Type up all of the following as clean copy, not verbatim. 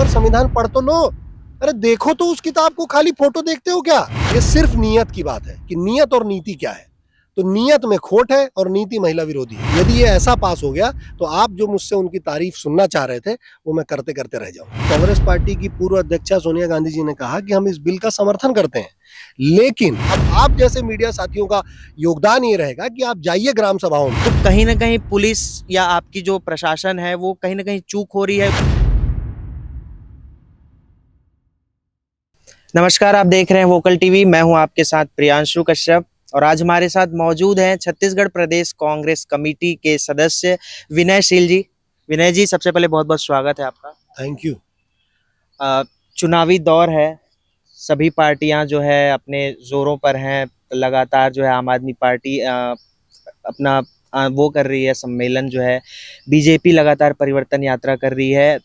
बार संविधान पढ़ तो लो। अरे देखो तो उस किताब को, खाली फोटो देखते हो क्या? ये सिर्फ नियत की बात है कि नियत और नीति क्या है। तो नियत में खोट है और नीति महिला विरोधी है। यदि ये ऐसा पास हो गया तो आप जो मुझसे उनकी तारीफ सुनना चाह रहे थे वो मैं करते करते रह जाऊं। कांग्रेस पार्टी की पूर्व अध्यक्षा सोनिया गांधी जी ने कहा कि हम इस बिल का समर्थन करते हैं, लेकिन अब आप जैसे मीडिया साथियों का योगदान ये रहेगा कि आप जाइए ग्राम सभाओं में। तो कहीं ना कहीं पुलिस या आपकी जो प्रशासन है वो कहीं ना कहीं चूक हो रही है। नमस्कार, आप देख रहे हैं वोकल टीवी। मैं हूं आपके साथ प्रियांशु कश्यप और आज हमारे साथ मौजूद हैं छत्तीसगढ़ प्रदेश कांग्रेस कमेटी के सदस्य विनय शील जी। विनय जी, सबसे पहले बहुत बहुत स्वागत है आपका। Thank you. चुनावी दौर है, सभी पार्टियां जो है अपने जोरों पर हैं। लगातार जो है आम आदमी पार्टी अपना वो कर रही है, सम्मेलन जो है। बीजेपी लगातार परिवर्तन यात्रा कर रही है।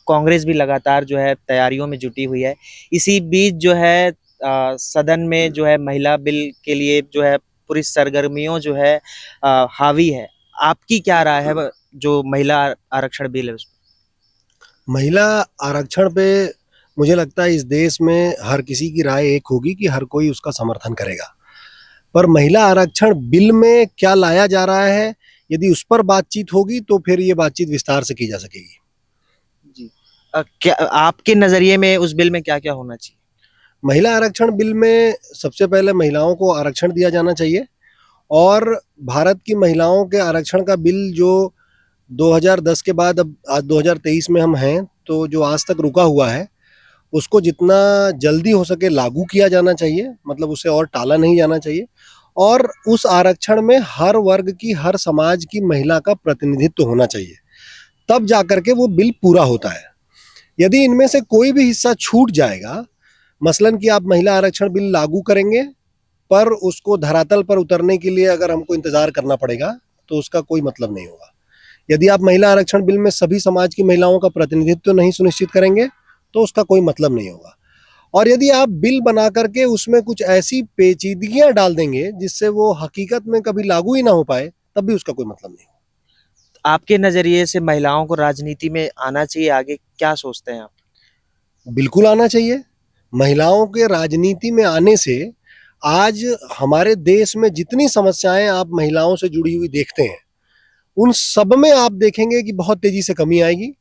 कांग्रेस भी लगातार जो है तैयारियों में जुटी हुई है। इसी बीच जो है सदन में जो है महिला बिल के लिए जो है पूरी सरगर्मियों जो है हावी है। आपकी क्या राय है जो महिला आरक्षण बिल है उस पर? महिला आरक्षण पे मुझे लगता है इस देश में हर किसी की राय एक होगी कि हर कोई उसका समर्थन करेगा। पर महिला आरक्षण बिल में क्या लाया जा रहा है, यदि उस पर बातचीत होगी तो फिर ये बातचीत विस्तार से की जा सकेगी। जी, क्या आपके नजरिए में उस बिल में क्या क्या होना चाहिए? महिला आरक्षण बिल में सबसे पहले महिलाओं को आरक्षण दिया जाना चाहिए और भारत की महिलाओं के आरक्षण का बिल जो 2010 के बाद अब आज 2023 में हम हैं, तो जो आज तक रुका हुआ है उसको जितना जल्दी हो सके लागू किया जाना चाहिए, मतलब उसे और टाला नहीं जाना चाहिए। और उस आरक्षण में हर वर्ग की, हर समाज की महिला का प्रतिनिधित्व होना चाहिए, तब जाकर के वो बिल पूरा होता है। यदि इनमें से कोई भी हिस्सा छूट जाएगा, मसलन कि आप महिला आरक्षण बिल लागू करेंगे पर उसको धरातल पर उतरने के लिए अगर हमको इंतजार करना पड़ेगा तो उसका कोई मतलब नहीं होगा। यदि आप महिला आरक्षण बिल में सभी समाज की महिलाओं का प्रतिनिधित्व नहीं सुनिश्चित करेंगे तो उसका कोई मतलब नहीं होगा। और यदि आप बिल बना करके उसमें कुछ ऐसी पेचीदगियां डाल देंगे जिससे वो हकीकत में कभी लागू ही ना हो पाए, तब भी उसका कोई मतलब नहीं होगा। आपके नजरिए से महिलाओं को राजनीति में आना चाहिए, आगे क्या सोचते हैं आप? बिल्कुल आना चाहिए। महिलाओं के राजनीति में आने से आज हमारे देश में जितनी समस्याएं आप महिलाओं से जुड़ी हुई देखते हैं, उन सब में आप देखेंगे कि बहुत तेजी से कमी आएगी।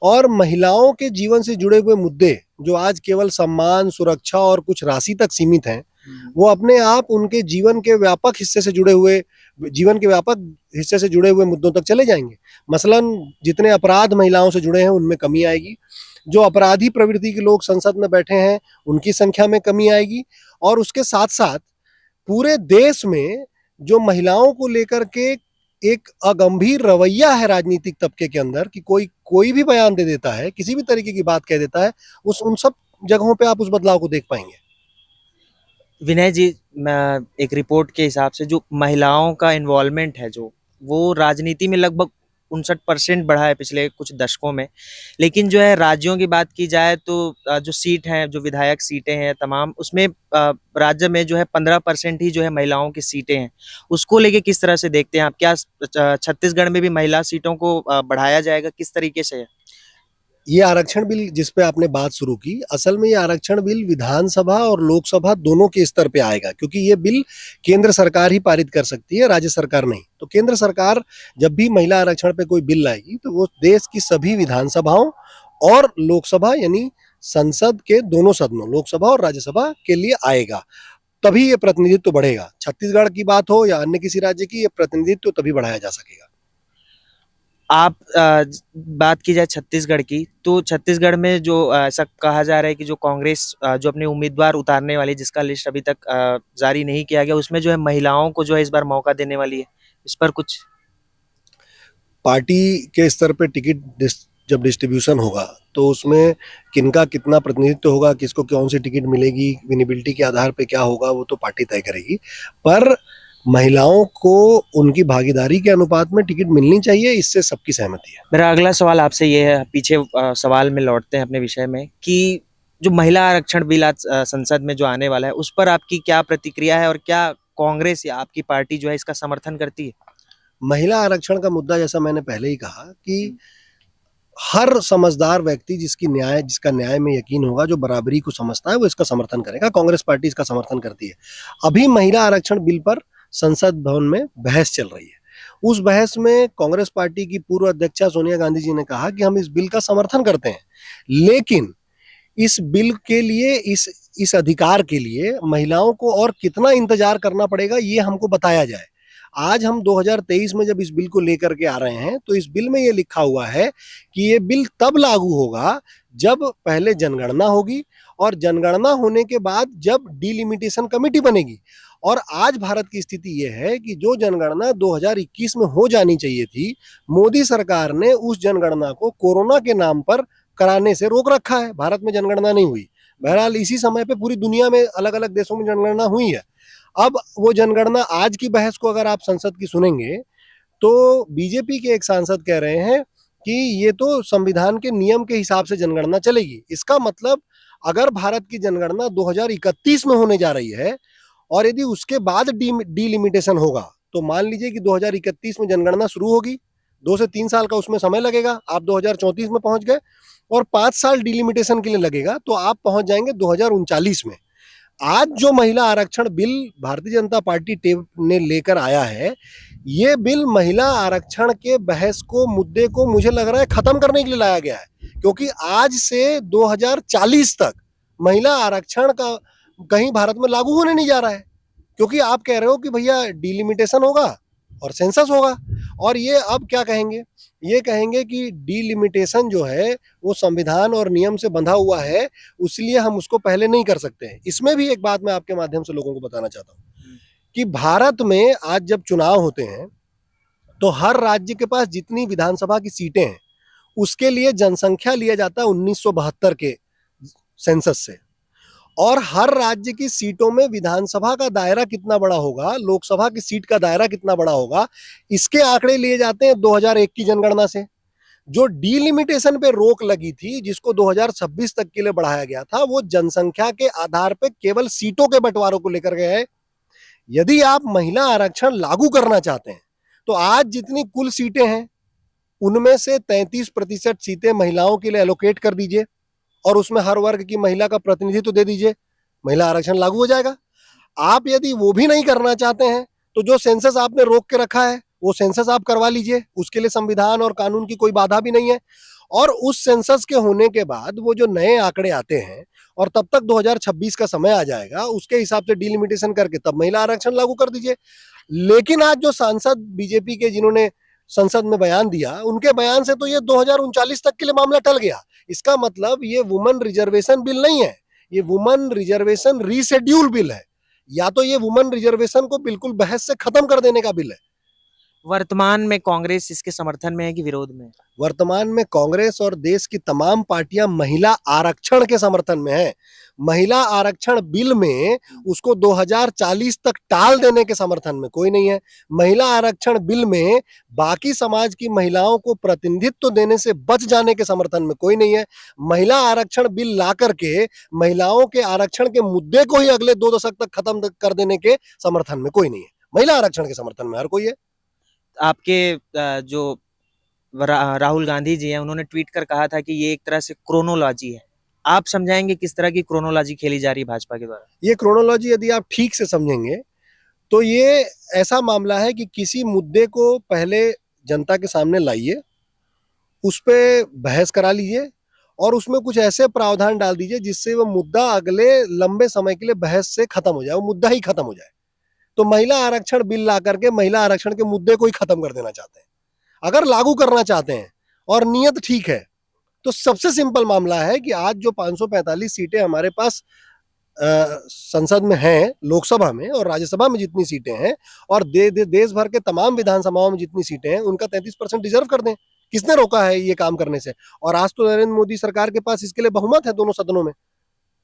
और महिलाओं के जीवन से जुड़े हुए मुद्दे जो आज केवल सम्मान, सुरक्षा और कुछ राशि तक सीमित हैं, वो अपने आप उनके जीवन के व्यापक हिस्से से जुड़े हुए मुद्दों तक चले जाएंगे। मसलन जितने अपराध महिलाओं से जुड़े हैं उनमें कमी आएगी, जो अपराधी प्रवृत्ति के लोग संसद में बैठे हैं उनकी संख्या में कमी आएगी, और उसके साथ साथ पूरे देश में जो महिलाओं को लेकर के एक अगंभीर रवैया है राजनीतिक तबके के अंदर कि कोई भी बयान दे देता है, किसी भी तरीके की बात कह देता है, उन सब जगहों पे आप उस बदलाव को देख पाएंगे। विनय जी, मैं एक रिपोर्ट के हिसाब से जो महिलाओं का इन्वॉल्वमेंट है जो वो राजनीति में लगभग 59% बढ़ा है पिछले कुछ दशकों में। लेकिन जो है राज्यों की बात की जाए तो जो सीट हैं, जो विधायक सीटें हैं तमाम, उसमें राज्य में जो है 15% ही जो है महिलाओं की सीटें हैं। उसको लेके किस तरह से देखते हैं आप? क्या छत्तीसगढ़ में भी महिला सीटों को बढ़ाया जाएगा? किस तरीके से है? ये आरक्षण बिल जिस पे आपने बात शुरू की, असल में ये आरक्षण बिल विधानसभा और लोकसभा दोनों के स्तर पे आएगा, क्योंकि ये बिल केंद्र सरकार ही पारित कर सकती है, राज्य सरकार नहीं। तो केंद्र सरकार जब भी महिला आरक्षण पे कोई बिल लाएगी तो वो देश की सभी विधानसभाओं और लोकसभा यानी संसद के दोनों सदनों, लोकसभा और राज्यसभा के लिए आएगा। तभी ये प्रतिनिधित्व बढ़ेगा। छत्तीसगढ़ की बात हो या अन्य किसी राज्य की, ये प्रतिनिधित्व तभी बढ़ाया जा सकेगा। आप बात की जाए छत्तीसगढ़ की, तो छत्तीसगढ़ में जो ऐसा कहा जा रहा है कि जो कांग्रेस जो अपने उम्मीदवार उतारने वाली, जिसका लिस्ट अभी तक जारी नहीं किया गया, उसमें जो है महिलाओं को जो है इस बार मौका देने वाली है। इस पर कुछ पार्टी के स्तर पे टिकट जब डिस्ट्रीब्यूशन होगा तो उसमें किनका कितना प्रतिनिधित्व होगा, किसको कौन सी टिकट मिलेगी, विनिबिलिटी के आधार पे क्या होगा, वो तो पार्टी तय करेगी। पर महिलाओं को उनकी भागीदारी के अनुपात में टिकट मिलनी चाहिए, इससे सबकी सहमति है। मेरा अगला सवाल आपसे ये है, पीछे सवाल में लौटते हैं अपने विषय में, कि जो महिला आरक्षण बिल आज संसद में जो आने वाला है उस पर आपकी क्या प्रतिक्रिया है और क्या कांग्रेस या आपकी पार्टी जो है इसका समर्थन करती है? महिला आरक्षण का मुद्दा, जैसा मैंने पहले ही कहा कि हर समझदार व्यक्ति जिसका न्याय में यकीन होगा, जो बराबरी को समझता है, वो इसका समर्थन करेगा। कांग्रेस पार्टी इसका समर्थन करती है। अभी महिला आरक्षण बिल पर संसद भवन में बहस चल रही है। उस बहस में कांग्रेस पार्टी की पूर्व अध्यक्षा सोनिया गांधी जी ने कहा कि हम इस बिल का समर्थन करते हैं, लेकिन इस बिल के लिए, इस अधिकार के लिए महिलाओं को और कितना इंतजार करना पड़ेगा, ये हमको बताया जाए। आज हम 2023 में जब इस बिल को लेकर के आ रहे हैं, तो इस बिल में ये लिखा हुआ है कि ये बिल तब लागू होगा जब पहले जनगणना होगी, और जनगणना होने के बाद जब डिलिमिटेशन कमेटी बनेगी। और आज भारत की स्थिति ये है कि जो जनगणना 2021 में हो जानी चाहिए थी, मोदी सरकार ने उस जनगणना को कोरोना के नाम पर कराने से रोक रखा है। भारत में जनगणना नहीं हुई। बहरहाल इसी समय पे पूरी दुनिया में अलग अलग देशों में जनगणना हुई है। अब वो जनगणना, आज की बहस को अगर आप संसद की सुनेंगे, तो बीजेपी के एक सांसद कह रहे हैं कि ये तो संविधान के नियम के हिसाब से जनगणना चलेगी। इसका मतलब अगर भारत की जनगणना 2031 में होने जा रही है, और यदि उसके बाद डिलिमिटेशन होगा, तो मान लीजिए कि 2031 में जनगणना शुरू होगी, 2 से 3 साल का उसमें समय लगेगा, आप 2034 में पहुंच गए, और 5 साल डिलिमिटेशन के लिए लगेगा, तो आप पहुंच जाएंगे 2039 में। आज जो महिला आरक्षण बिल भारतीय जनता पार्टी ने लेकर आया है, ये बिल महिला आरक्षण के बहस को, मुद्दे को, मुझे लग रहा है खत्म करने के लिए लाया गया है। क्योंकि आज से 2040 तक महिला आरक्षण का कहीं भारत में लागू होने नहीं जा रहा है। क्योंकि आप कह रहे हो कि भैया डिलिमिटेशन होगा और सेंसस होगा, और ये अब क्या कहेंगे, ये कहेंगे कि डिलिमिटेशन जो है वो संविधान और नियम से बंधा हुआ है, इसलिए हम उसको पहले नहीं कर सकते हैं। इसमें भी एक बात मैं आपके माध्यम से लोगों को बताना चाहता हूँ कि भारत में आज जब चुनाव होते हैं, तो हर राज्य के पास जितनी विधानसभा की सीटें हैं, उसके लिए जनसंख्या लिया जाता है 1972 के सेंसस से। और हर राज्य की सीटों में विधानसभा का दायरा कितना बड़ा होगा, लोकसभा की सीट का दायरा कितना बड़ा होगा, इसके आंकड़े लिए जाते हैं 2001 की जनगणना से। जो डिलिमिटेशन पे रोक लगी थी, जिसको 2026 तक के लिए बढ़ाया गया था, वो जनसंख्या के आधार पे केवल सीटों के बंटवारों को लेकर गए हैं। यदि आप महिला आरक्षण लागू करना चाहते हैं, तो आज जितनी कुल सीटें हैं, उनमें से 33% सीटें महिलाओं के लिए एलोकेट कर दीजिए, और उसमें हर वर्ग की महिला का प्रतिनिधित्व दे दीजिए, महिला आरक्षण लागू हो जाएगा। आप यदि वो भी नहीं करना चाहते हैं, तो जो सेंसस आपने रोक के रखा है, वो सेंसस आप करवा लीजिए, उसके लिए संविधान और कानून की कोई बाधा भी नहीं है। और उस सेंसस के होने के बाद वो जो नए आंकड़े आते हैं, और तब तक 2026 का समय आ जाएगा, उसके हिसाब से डिलिमिटेशन करके तब महिला आरक्षण लागू कर दीजिए। लेकिन आज जो सांसद बीजेपी के जिन्होंने संसद में बयान दिया, उनके बयान से तो ये 2039 तक के लिए मामला टल गया। इसका मतलब ये वुमन रिजर्वेशन बिल नहीं है, ये वुमन रिजर्वेशन रीशेड्यूल बिल है, या तो ये वुमन रिजर्वेशन को बिल्कुल बहस से खत्म कर देने का बिल है। वर्तमान में कांग्रेस इसके समर्थन में है कि विरोध में? वर्तमान में कांग्रेस और देश की तमाम पार्टियां महिला आरक्षण के समर्थन में है। महिला आरक्षण बिल में उसको 2040 तक टाल देने के समर्थन में कोई नहीं है। महिला आरक्षण बिल में बाकी समाज की महिलाओं को प्रतिनिधित्व देने से बच जाने के समर्थन में कोई नहीं है। महिला आरक्षण बिल ला करके महिलाओं के आरक्षण के मुद्दे को ही अगले 2 दशक तक खत्म कर देने के समर्थन में कोई नहीं है। महिला आरक्षण के समर्थन में हर कोई है। आपके जो राहुल गांधी जी हैं, उन्होंने ट्वीट कर कहा था कि ये एक तरह से क्रोनोलॉजी है। आप समझाएंगे किस तरह की क्रोनोलॉजी खेली जा रही है भाजपा के द्वारा? ये क्रोनोलॉजी यदि आप ठीक से समझेंगे, तो ये ऐसा मामला है कि किसी मुद्दे को पहले जनता के सामने लाइए, उस पे बहस करा लीजिए, और उसमें कुछ ऐसे प्रावधान डाल दीजिए जिससे वो मुद्दा अगले लंबे समय के लिए बहस से खत्म हो जाए, वो मुद्दा ही खत्म हो जाए। तो महिला आरक्षण बिल ला करके महिला आरक्षण के मुद्दे को ही खत्म कर देना चाहते हैं। अगर लागू करना चाहते हैं और नियत ठीक है, तो सबसे सिंपल मामला है कि आज जो 545 सीटें हमारे पास संसद में हैं, लोकसभा में और राज्यसभा में जितनी सीटें हैं, और देश भर के तमाम विधानसभाओं में जितनी सीटें हैं, उनका 33% रिजर्व कर दें। किसने रोका है ये काम करने से? और आज तो नरेंद्र मोदी सरकार के पास इसके लिए बहुमत है दोनों सदनों में,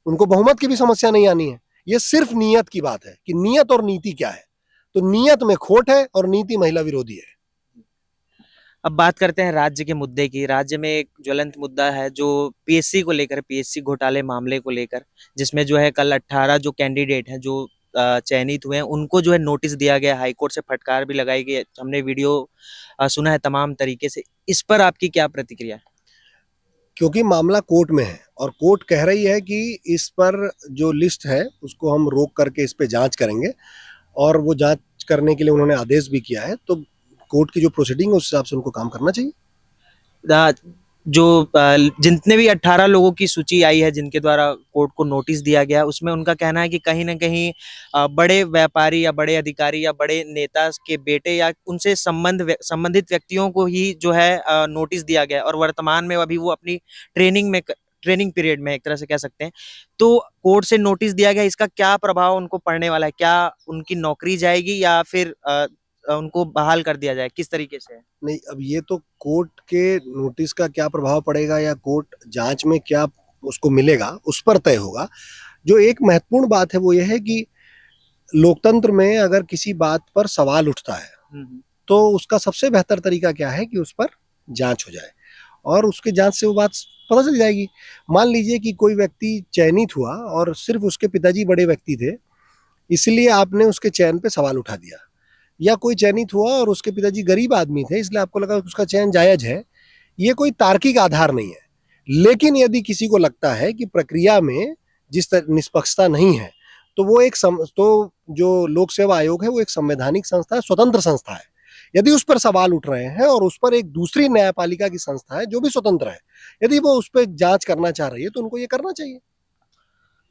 उनको बहुमत की भी समस्या नहीं आनी है। ये सिर्फ नियत की बात है कि नियत और नीति क्या है। तो नियत में खोट है और नीति महिला विरोधी है। अब बात करते हैं राज्य के मुद्दे की। राज्य में एक ज्वलंत मुद्दा है जो पीएससी को लेकर, पीएससी घोटाले मामले को लेकर, जिसमें जो है कल 18 जो कैंडिडेट हैं जो चयनित हुए हैं, उनको जो है नोटिस दिया गया, हाईकोर्ट से फटकार भी लगाई गई। हमने वीडियो सुना है तमाम तरीके से। इस पर आपकी क्या प्रतिक्रिया है? क्योंकि मामला कोर्ट में है और कोर्ट कह रही है कि इस पर जो लिस्ट है उसको हम रोक करके इस पे जांच करेंगे, और वो जांच करने के लिए उन्होंने आदेश भी किया है। तो कोर्ट की जो प्रोसीडिंग है उस हिसाब से उनको काम करना चाहिए। जो जितने भी 18 लोगों की सूची आई है जिनके द्वारा कोर्ट को नोटिस दिया गया, उसमें उनका कहना है कि कहीं ना कहीं बड़े व्यापारी या बड़े अधिकारी या बड़े नेता के बेटे या उनसे संबंधित व्यक्तियों को ही जो है नोटिस दिया गया, और वर्तमान में अभी वो अपनी ट्रेनिंग पीरियड में एक तरह से कह सकते हैं। तो कोर्ट से नोटिस दिया गया, इसका क्या प्रभाव उनको पड़ने वाला है? क्या उनकी नौकरी जाएगी या फिर उनको बहाल कर दिया जाए, किस तरीके से? नहीं, अब ये तो कोर्ट के नोटिस का क्या प्रभाव पड़ेगा या कोर्ट जांच में क्या उसको मिलेगा उस पर तय होगा। जो एक महत्वपूर्ण बात है वो ये है कि लोकतंत्र में अगर किसी बात पर सवाल उठता है तो उसका सबसे बेहतर तरीका क्या है कि उस पर जांच हो जाए और उसके जांच से वो बात पता चल जाएगी। मान लीजिए कि कोई व्यक्ति चयनित हुआ और सिर्फ उसके पिताजी बड़े व्यक्ति थे, इसलिए आपने उसके चयन पे सवाल उठा दिया, या कोई चयनित हुआ और उसके पिताजी गरीब आदमी थे इसलिए आपको लगा उसका चयन जायज है। ये कोई तार्किक आधार नहीं है। लेकिन यदि किसी को लगता है कि प्रक्रिया में जिस तरह निष्पक्षता नहीं है, तो वो तो जो लोक सेवा आयोग है वो एक संवैधानिक संस्था है, स्वतंत्र संस्था है। यदि उस पर सवाल उठ रहे हैं और उस पर एक दूसरी न्यायपालिका की संस्था है जो भी स्वतंत्र है, यदि वो उस पर जांच करना चाह रही है तो उनको ये करना चाहिए।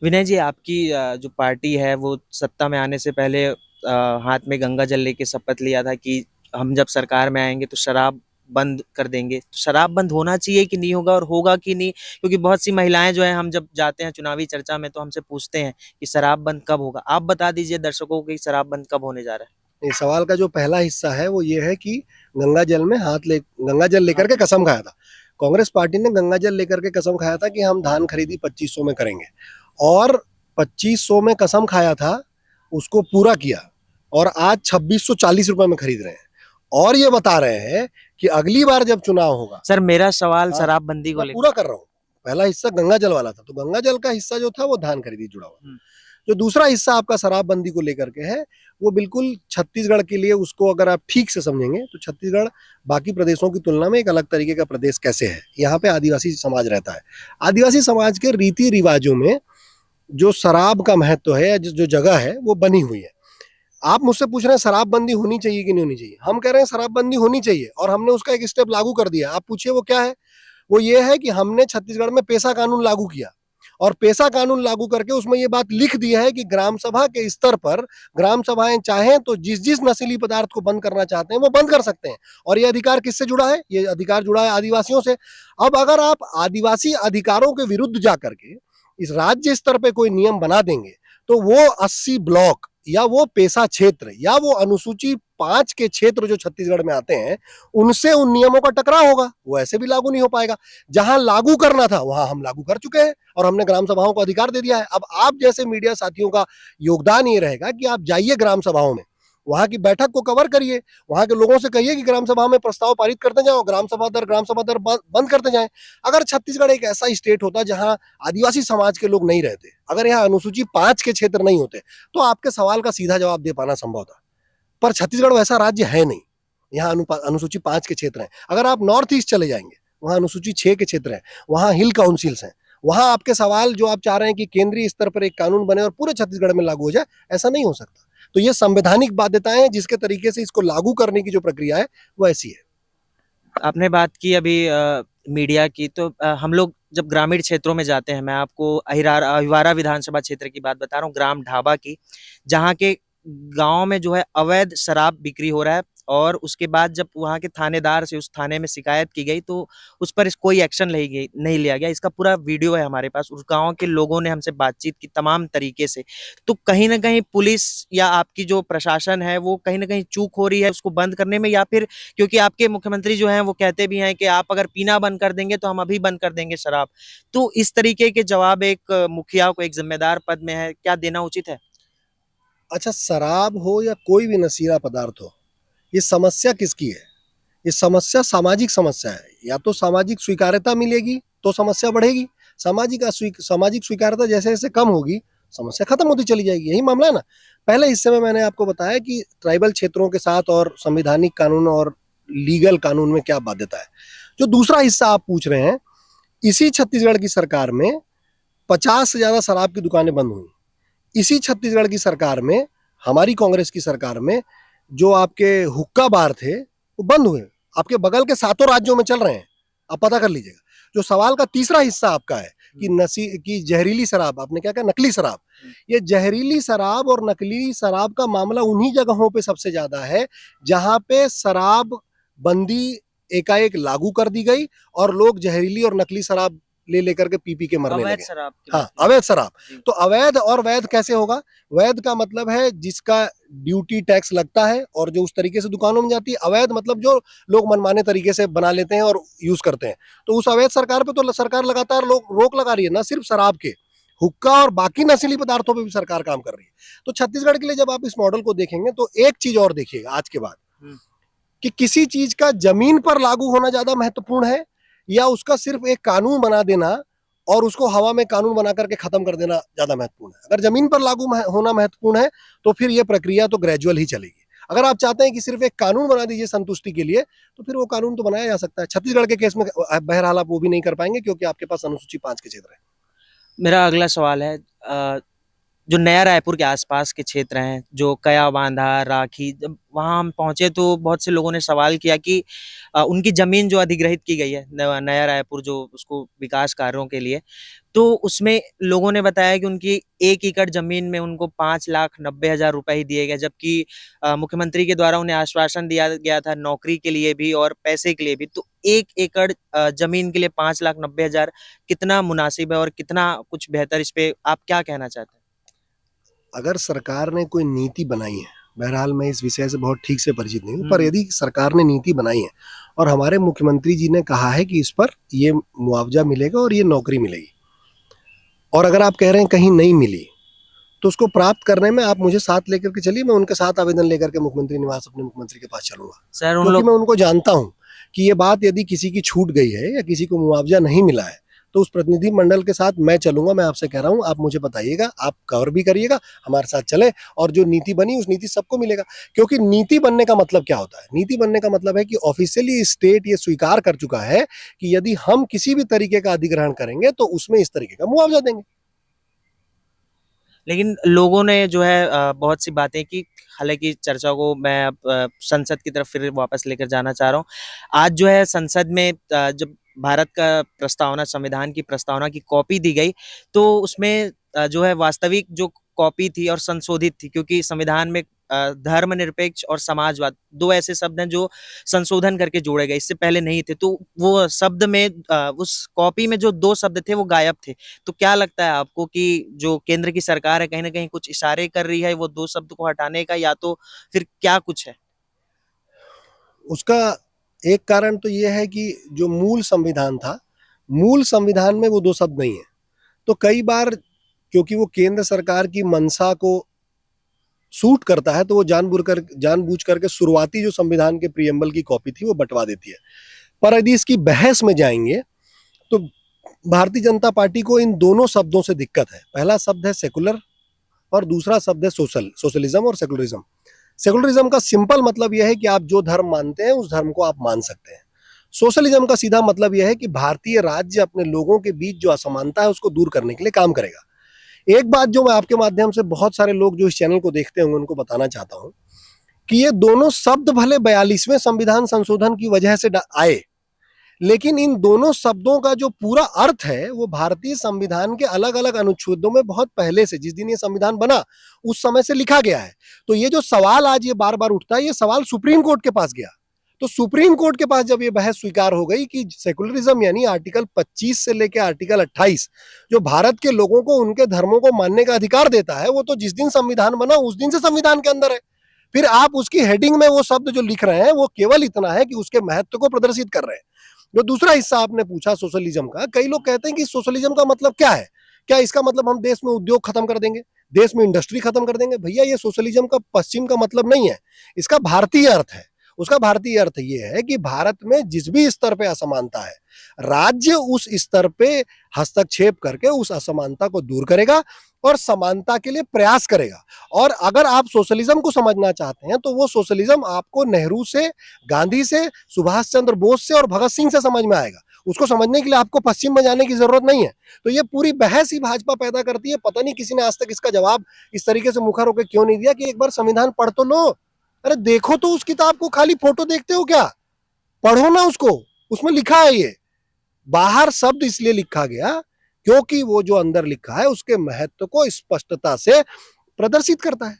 विनय जी, आपकी जो पार्टी है वो सत्ता में आने से पहले हाथ में गंगा जल लेके शपथ लिया था कि हम जब सरकार में आएंगे तो शराब बंद कर देंगे। तो शराब बंद होना चाहिए कि नहीं होगा, और होगा कि नहीं? क्योंकि बहुत सी महिलाएं जो है, हम जब जाते हैं चुनावी चर्चा में तो हमसे पूछते हैं कि शराब बंद कब होगा। आप बता दीजिए दर्शकों को कि शराब बंद कब होने जा रहा इस सवाल का जो पहला हिस्सा है वो ये है कि गंगा जल लेकर के कसम खाया था। कांग्रेस पार्टी ने गंगा जल लेकर के कसम खाया था कि हम धान खरीदी 2500 में करेंगे, और 2500 में कसम खाया था, उसको पूरा किया और आज 2640 रुपए में खरीद रहे हैं और ये बता रहे हैं कि अगली बार जब चुनाव होगा। सर, मेरा सवाल शराबबंदी को मैं लेकर पूरा कर रहा हूँ। पहला हिस्सा गंगा जल वाला था, तो गंगा जल का हिस्सा जो था वो धान खरीदी जुड़ा हुआ। जो दूसरा हिस्सा आपका शराबबंदी को लेकर के है, वो बिल्कुल छत्तीसगढ़ के लिए, उसको अगर आप ठीक से समझेंगे तो छत्तीसगढ़ बाकी प्रदेशों की तुलना में एक अलग तरीके का प्रदेश कैसे है। यहाँ पे आदिवासी समाज रहता है। आदिवासी समाज के रीति रिवाजों में जो शराब का महत्व है, जो जगह है वो बनी हुई है। आप मुझसे पूछ रहे हैं शराबबंदी होनी चाहिए कि नहीं होनी चाहिए। हम कह रहे हैं शराबबंदी होनी चाहिए और हमने उसका एक स्टेप लागू कर दिया। आप पूछिए वो क्या है। वो ये है कि हमने छत्तीसगढ़ में पेशा कानून लागू किया, और पेशा कानून लागू करके उसमें ये बात लिख दी है कि ग्राम सभा के स्तर पर ग्राम सभाएं चाहें तो जिस जिस नशीली पदार्थ को बंद करना चाहते हैं वो बंद कर सकते हैं। और ये अधिकार किससे जुड़ा है? ये अधिकार जुड़ा है आदिवासियों से। अब अगर आप आदिवासी अधिकारों के विरुद्ध जाकर के इस राज्य स्तर पे कोई नियम बना देंगे तो वो 80 ब्लॉक या वो पेशा क्षेत्र या वो अनुसूची 5 के क्षेत्र जो छत्तीसगढ़ में आते हैं, उनसे उन नियमों का टकराव होगा। वो ऐसे भी लागू नहीं हो पाएगा। जहां लागू करना था वहां हम लागू कर चुके हैं और हमने ग्राम सभाओं को अधिकार दे दिया है। अब आप जैसे मीडिया साथियों का योगदान ये रहेगा कि आप जाइए ग्राम सभाओं में, वहां की बैठक को कवर करिए, वहां के लोगों से कहिए कि ग्राम सभा में प्रस्ताव पारित करते जाओ, ग्राम सभा दर बंद करते जाएं। अगर छत्तीसगढ़ एक ऐसा स्टेट होता जहां आदिवासी समाज के लोग नहीं रहते, अगर यहाँ अनुसूची 5 के क्षेत्र नहीं होते, तो आपके सवाल का सीधा जवाब दे पाना संभव था। पर छत्तीसगढ़ वैसा राज्य है नहीं। यहाँ अनुसूची 5 के क्षेत्र हैं। अगर आप नॉर्थ ईस्ट चले जाएंगे, वहाँ अनुसूची 6 के क्षेत्र हैं, वहाँ हिल काउंसिल्स हैं, वहाँ आपके सवाल जो आप चाह रहे हैं कि केंद्रीय स्तर पर एक कानून बने और पूरे छत्तीसगढ़ में लागू हो जाए, ऐसा नहीं हो सकता। तो ये संवैधानिक बाध्यताएं हैं, जिसके तरीके से इसको लागू करने की जो प्रक्रिया है वो ऐसी है। आपने बात की अभी मीडिया की, तो हम लोग जब ग्रामीण क्षेत्रों में जाते हैं, मैं आपको अहिवारा विधानसभा क्षेत्र की बात बता रहा हूँ, ग्राम ढाबा की, जहाँ के गांव में जो है अवैध शराब बिक्री हो रहा है। और उसके बाद जब वहाँ के थानेदार से उस थाने में शिकायत की गई तो उस पर कोई एक्शन नहीं लिया गया। इसका पूरा वीडियो है हमारे पास। उस गांव के लोगों ने हमसे बातचीत की तमाम तरीके से। तो कहीं ना कहीं पुलिस या आपकी जो प्रशासन है वो कहीं ना कहीं चूक हो रही है उसको बंद करने में, या फिर क्योंकि आपके मुख्यमंत्री जो हैं वो कहते भी हैं कि आप अगर पीना बंद कर देंगे तो हम अभी बंद कर देंगे शराब। तो इस तरीके के जवाब एक मुखिया को, एक जिम्मेदार पद में है, क्या देना उचित है? अच्छा, शराब हो या कोई भी नशीला पदार्थ हो, ये समस्या किसकी है? ये समस्या सामाजिक समस्या है। या तो सामाजिक स्वीकार्यता मिलेगी तो समस्या बढ़ेगी, सामाजिक स्वीकार्यता जैसे जैसे कम होगी समस्या खत्म होती चली जाएगी। यही मामला है ना। पहले हिस्से में मैंने आपको बताया कि ट्राइबल क्षेत्रों के साथ और संवैधानिक कानून और लीगल कानून में क्या बाध्यता है। जो दूसरा हिस्सा आप पूछ रहे हैं इसी छत्तीसगढ़ की सरकार में 50 से ज्यादा शराब की दुकानें बंद हुई। इसी छत्तीसगढ़ की सरकार में, हमारी कांग्रेस की सरकार में, जो आपके हुक्का बार थे वो बंद हुए। आपके बगल के 7 राज्यों में चल रहे हैं, आप पता कर लीजिएगा। जो सवाल का तीसरा हिस्सा आपका है कि जहरीली शराब, आपने क्या कहा, नकली शराब। ये जहरीली शराब और नकली शराब का मामला उन्हीं जगहों पे सबसे ज्यादा है जहां पे शराब बंदी एकाएक लागू कर दी गई और लोग जहरीली और नकली शराब ले लेकर के पी के मरने अवैध लगे। शराब की हाँ, बात है। अवैध शराब। जी। तो अवैध और वैध कैसे होगा? वैध का मतलब है जिसका ड्यूटी टैक्स लगता है और जो उस तरीके से दुकानों में जाती है। अवैध मतलब जो लोग मनमाने तरीके से बना लेते हैं और यूज करते हैं। तो उस अवैध सरकार पे तो सरकार लगातार लोग रोक लगा रही है, ना सिर्फ शराब के, हुक्का और बाकी नशीली पदार्थों पे भी सरकार काम कर रही है। तो छत्तीसगढ़ के लिए जब आप इस मॉडल को देखेंगे तो एक चीज और देखिएगा आज के बाद, कि किसी चीज का जमीन पर लागू होना ज्यादा महत्वपूर्ण है या उसका सिर्फ एक कानून बना देना और उसको हवा में कानून बना करके खत्म कर देना ज्यादा महत्वपूर्ण है। अगर जमीन पर लागू होना महत्वपूर्ण है तो फिर यह प्रक्रिया तो ग्रेजुअल ही चलेगी। अगर आप चाहते हैं कि सिर्फ एक कानून बना दीजिए संतुष्टि के लिए, तो फिर वो कानून तो बनाया जा सकता है। छत्तीसगढ़ के केस में बहरहाल आप वो भी नहीं कर पाएंगे क्योंकि आपके पास अनुसूची 5 के क्षेत्र है। मेरा अगला सवाल है, जो नया रायपुर के आसपास के क्षेत्र हैं, जो कया बांधा, राखी, जब वहाँ हम पहुंचे तो बहुत से लोगों ने सवाल किया कि उनकी जमीन जो अधिग्रहित की गई है नया रायपुर, जो उसको विकास कार्यों के लिए, तो उसमें लोगों ने बताया कि उनकी 1 एकड़ जमीन में उनको 5,90,000 रुपए ही दिए गए, जबकि मुख्यमंत्री के द्वारा उन्हें आश्वासन दिया गया था नौकरी के लिए भी और पैसे के लिए भी। तो 1 एकड़ जमीन के लिए 5,90,000 कितना मुनासिब है और कितना कुछ बेहतर? इस पे आप क्या कहना चाहते हैं? अगर सरकार ने कोई नीति बनाई है, बहरहाल मैं इस विषय से बहुत ठीक से परिचित नहीं हूँ, पर यदि सरकार ने नीति बनाई है और हमारे मुख्यमंत्री जी ने कहा है कि इस पर ये मुआवजा मिलेगा और ये नौकरी मिलेगी, और अगर आप कह रहे हैं कहीं नहीं मिली, तो उसको प्राप्त करने में आप मुझे साथ लेकर के चलिए, मैं उनके साथ आवेदन लेकर के मुख्यमंत्री निवास अपने मुख्यमंत्री के पास चलूंगा। सर, उन क्योंकि लोग मैं उनको जानता हूँ कि ये बात यदि किसी की छूट गई है या किसी को मुआवजा नहीं मिला है तो उस प्रतिनिधि मंडल के साथ मैं चलूंगा। मैं आपसे कह रहा हूं, आप मुझे बताइएगा, आप कवर भी करिएगा, हमारे साथ चले, और जो नीति बनी उस नीति सबको मिलेगा। क्योंकि नीति बनने का मतलब क्या होता है? नीति बनने का मतलब है कि ऑफिशियली स्टेट ये स्वीकार कर चुका है कि यदि हम किसी भी तरीके का अधिग्रहण करेंगे तो उसमें इस तरीके का मुआवजा देंगे। लेकिन लोगों ने जो है बहुत सी बातें की। हालांकि चर्चा को मैं अब संसद की तरफ फिर वापस लेकर जाना चाह रहा हूँ। आज जो है संसद में जब भारत का प्रस्तावना, संविधान की प्रस्तावना की कॉपी दी गई, तो उसमें जो है वास्तविक जो कॉपी थी और संशोधित थी, क्योंकि संविधान में धर्मनिरपेक्ष और समाजवाद 2 ऐसे शब्द हैं जो संशोधन करके जोड़े गए, इससे पहले नहीं थे। तो वो शब्द में उस कॉपी में जो 2 शब्द थे वो गायब थे। तो क्या लगता है आपको कि जो केंद्र की सरकार है कहीं ना कहीं कुछ इशारे कर रही है वो 2 शब्द को हटाने का, या तो फिर क्या कुछ है? उसका एक कारण तो ये है कि जो मूल संविधान था, मूल संविधान में वो 2 शब्द नहीं है। तो कई बार क्योंकि वो केंद्र सरकार की मंशा को सूट करता है तो वो जानबूझ करके शुरुआती जो संविधान के प्रियम्बल की कॉपी थी वो बंटवा देती है। पर यदि इसकी बहस में जाएंगे तो भारतीय जनता पार्टी को इन दोनों शब्दों से दिक्कत है। पहला शब्द है सेकुलर और दूसरा शब्द है सोशलिज्म और सेकुलरिज्म। सेकुलरिज्म का सिंपल मतलब यह है कि आप जो धर्म मानते हैं उस धर्म को आप मान सकते हैं। सोशलिज्म का सीधा मतलब यह है कि भारतीय राज्य अपने लोगों के बीच जो असमानता है उसको दूर करने के लिए काम करेगा। एक बात जो मैं आपके माध्यम से बहुत सारे लोग जो इस चैनल को देखते होंगे उनको बताना चाहता हूं कि ये दोनों शब्द भले 42वें संविधान संशोधन की वजह से आए, लेकिन इन दोनों शब्दों का जो पूरा अर्थ है वो भारतीय संविधान के अलग अलग अनुच्छेदों में बहुत पहले से, जिस दिन ये संविधान बना उस समय से लिखा गया है। तो ये जो सवाल आज ये बार बार उठता है, ये सवाल सुप्रीम कोर्ट के पास गया। तो सुप्रीम कोर्ट के पास जब ये बहस स्वीकार हो गई कि सेकुलरिज्म यानी आर्टिकल 25 से लेकर आर्टिकल 28 जो भारत के लोगों को उनके धर्मों को मानने का अधिकार देता है, वो तो जिस दिन संविधान बना उस दिन से संविधान के अंदर है। फिर आप उसकी हेडिंग में वो शब्द जो लिख रहे हैं वो केवल इतना है कि उसके महत्व को प्रदर्शित कर रहे हैं। जो दूसरा हिस्सा आपने पूछा सोशलिज्म का, कई लोग कहते हैं कि सोशलिज्म का मतलब क्या है? क्या इसका मतलब हम देश में उद्योग खत्म कर देंगे, देश में इंडस्ट्री खत्म कर देंगे? भैया, ये सोशलिज्म का पश्चिम का मतलब नहीं है, इसका भारतीय अर्थ है। उसका भारतीय अर्थ ये है कि भारत में जिस भी स्तर पे असमानता है, राज्य उस स्तर पे हस्तक्षेप करके उस असमानता को दूर करेगा और समानता के लिए प्रयास करेगा। और अगर आप सोशलिज्म को समझना चाहते हैं तो वो सोशलिज्म आपको नेहरू से, गांधी से, सुभाष चंद्र बोस से और भगत सिंह से समझ में आएगा। उसको समझने के लिए आपको पश्चिम में जाने की जरूरत नहीं है। तो ये पूरी बहस ही भाजपा पैदा करती है। पता नहीं किसी ने आज तक इसका जवाब इस तरीके से मुखर होकर क्यों नहीं दिया कि एक बार संविधान पढ़ तो लो। अरे देखो तो उस किताब को, खाली फोटो देखते हो क्या? पढ़ो ना उसको, उसमें लिखा है ये। बाहर शब्द इसलिए लिखा गया क्योंकि वो जो अंदर लिखा है उसके महत्व को स्पष्टता से प्रदर्शित करता है।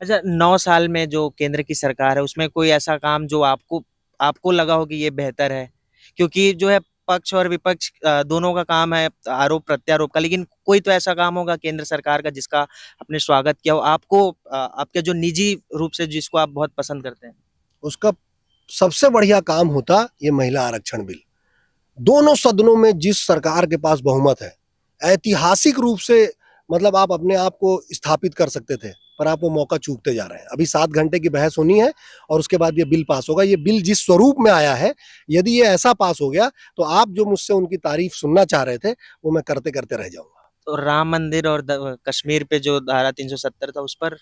अच्छा, 9 साल में जो केंद्र की सरकार है उसमें कोई ऐसा काम जो आपको आपको लगा हो कि ये बेहतर है? क्योंकि जो है पक्ष और विपक्ष दोनों का काम है आरोप प्रत्यारोप का, लेकिन कोई तो ऐसा काम होगा केंद्र सरकार का जिसका आपने स्वागत किया हो, आपको आपके जो निजी रूप से जिसको आप बहुत पसंद करते हैं। उसका सबसे बढ़िया काम होता ये महिला आरक्षण बिल। दोनों सदनों में जिस सरकार के पास बहुमत है, ऐतिहासिक रूप से मतलब आप अपने आप को स्थापित कर सकते थे, पर आप वो मौका चूकते जा रहे हैं। अभी 7 घंटे की बहस होनी है और उसके बाद ये बिल पास होगा। ये बिल जिस स्वरूप में आया है, यदि ये ऐसा पास हो गया तो आप जो मुझसे उनकी तारीफ सुनना चाह रहे थे वो मैं करते करते रह जाऊंगा। तो राम मंदिर और कश्मीर पे जो धारा 370 था उस पर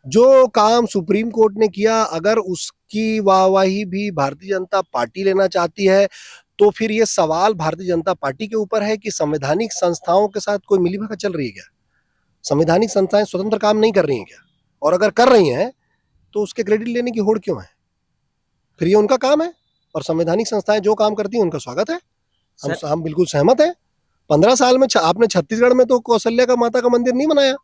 जो काम सुप्रीम कोर्ट ने किया, अगर उसकी वाहवाही भी भारतीय जनता पार्टी लेना चाहती है तो फिर ये सवाल भारतीय जनता पार्टी के ऊपर है कि संवैधानिक संस्थाओं के साथ कोई मिलीभगत चल रही है क्या? संवैधानिक संस्थाएं स्वतंत्र काम नहीं कर रही हैं क्या? और अगर कर रही हैं तो उसके क्रेडिट लेने की होड़ क्यों है? फिर ये उनका काम है और संवैधानिक संस्थाएं जो काम करती हैं उनका स्वागत है। हम बिल्कुल सहमत हैं। 15 साल में आपने छत्तीसगढ़ में तो कौशल्या का माता का मंदिर नहीं बनाया,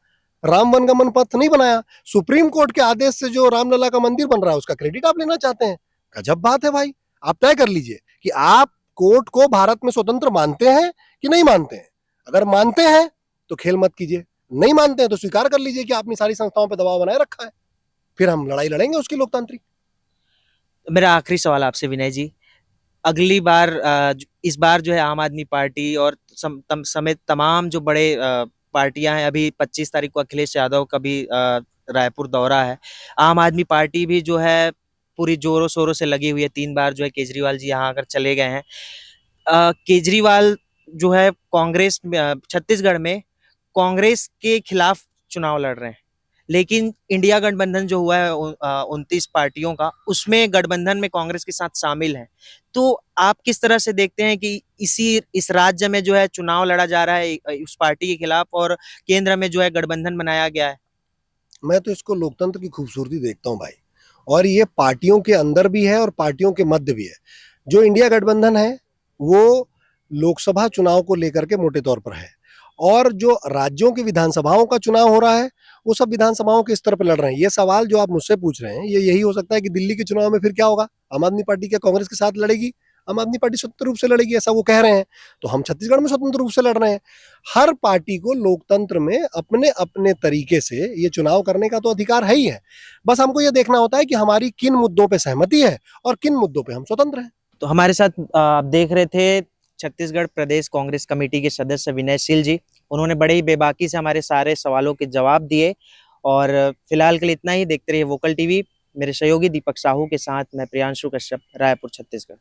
राम वनगमन पथ नहीं बनाया। सुप्रीम कोर्ट के आदेश से जो रामलला का मंदिर बन रहा है उसका क्रेडिट आप लेना चाहते हैं। गजब बात है भाई। आप तय कर लीजिए कि आप कोर्ट को भारत में स्वतंत्र मानते हैं कि नहीं मानते हैं। अगर मानते हैं तो खेल मत कीजिए, नहीं मानते हैं तो स्वीकार कर लीजिए कि आपने सारी संस्थाओं पर दबाव बनाए रखा है। फिर हम लड़ाई लड़ेंगे उसकी लोकतांत्रिक। मेरा आखिरी सवाल आपसे विनय जी, अगली बार इस बार जो है आम आदमी पार्टी और समेत तमाम जो बड़े पार्टियां हैं, अभी 25 तारीख को अखिलेश यादव का भी रायपुर दौरा है। आम आदमी पार्टी भी जो है पूरी जोरों शोरों से लगी हुई है। 3 बार जो है केजरीवाल जी यहाँ आकर चले गए हैं। केजरीवाल जो है कांग्रेस छत्तीसगढ़ में कांग्रेस के खिलाफ चुनाव लड़ रहे हैं, लेकिन इंडिया गठबंधन जो हुआ है 29 पार्टियों का, उसमें गठबंधन में कांग्रेस के साथ शामिल है। तो आप किस तरह से देखते हैं कि इस राज्य में जो है चुनाव लड़ा जा रहा है उस पार्टी के खिलाफ और केंद्र में जो है गठबंधन बनाया गया है? मैं तो इसको लोकतंत्र की खूबसूरती देखता हूं भाई, और ये पार्टियों के अंदर भी है और पार्टियों के मध्य भी है। जो इंडिया गठबंधन है वो लोकसभा चुनाव को लेकर के मोटे तौर पर है, और जो राज्यों की विधानसभाओं का चुनाव हो रहा है वो सब विधानसभाओं के स्तर पर लड़ रहे हैं। ये सवाल जो आप मुझसे पूछ रहे हैं ये यही हो सकता है कि दिल्ली के चुनाव में फिर क्या होगा, आम आदमी पार्टी क्या कांग्रेस के साथ लड़ेगी? आम आदमी पार्टी स्वतंत्र रूप से लड़ेगी, ऐसा वो कह रहे हैं। तो हम छत्तीसगढ़ में स्वतंत्र रूप से लड़ रहे हैं। हर पार्टी को लोकतंत्र में अपने अपने तरीके से ये चुनाव करने का तो अधिकार है ही है। बस हमको ये देखना होता है कि हमारी किन मुद्दों पे सहमति है और किन मुद्दों पे हम स्वतंत्र हैं। तो हमारे साथ आप देख रहे थे छत्तीसगढ़ प्रदेश कांग्रेस कमेटी के सदस्य विनय शील जी। उन्होंने बड़े ही बेबाकी से हमारे सारे सवालों के जवाब दिए। और फिलहाल के लिए इतना ही। देखते रहिए वोकल टीवी। मेरे सहयोगी दीपक साहू के साथ मैं प्रियांशु कश्यप, रायपुर, छत्तीसगढ़।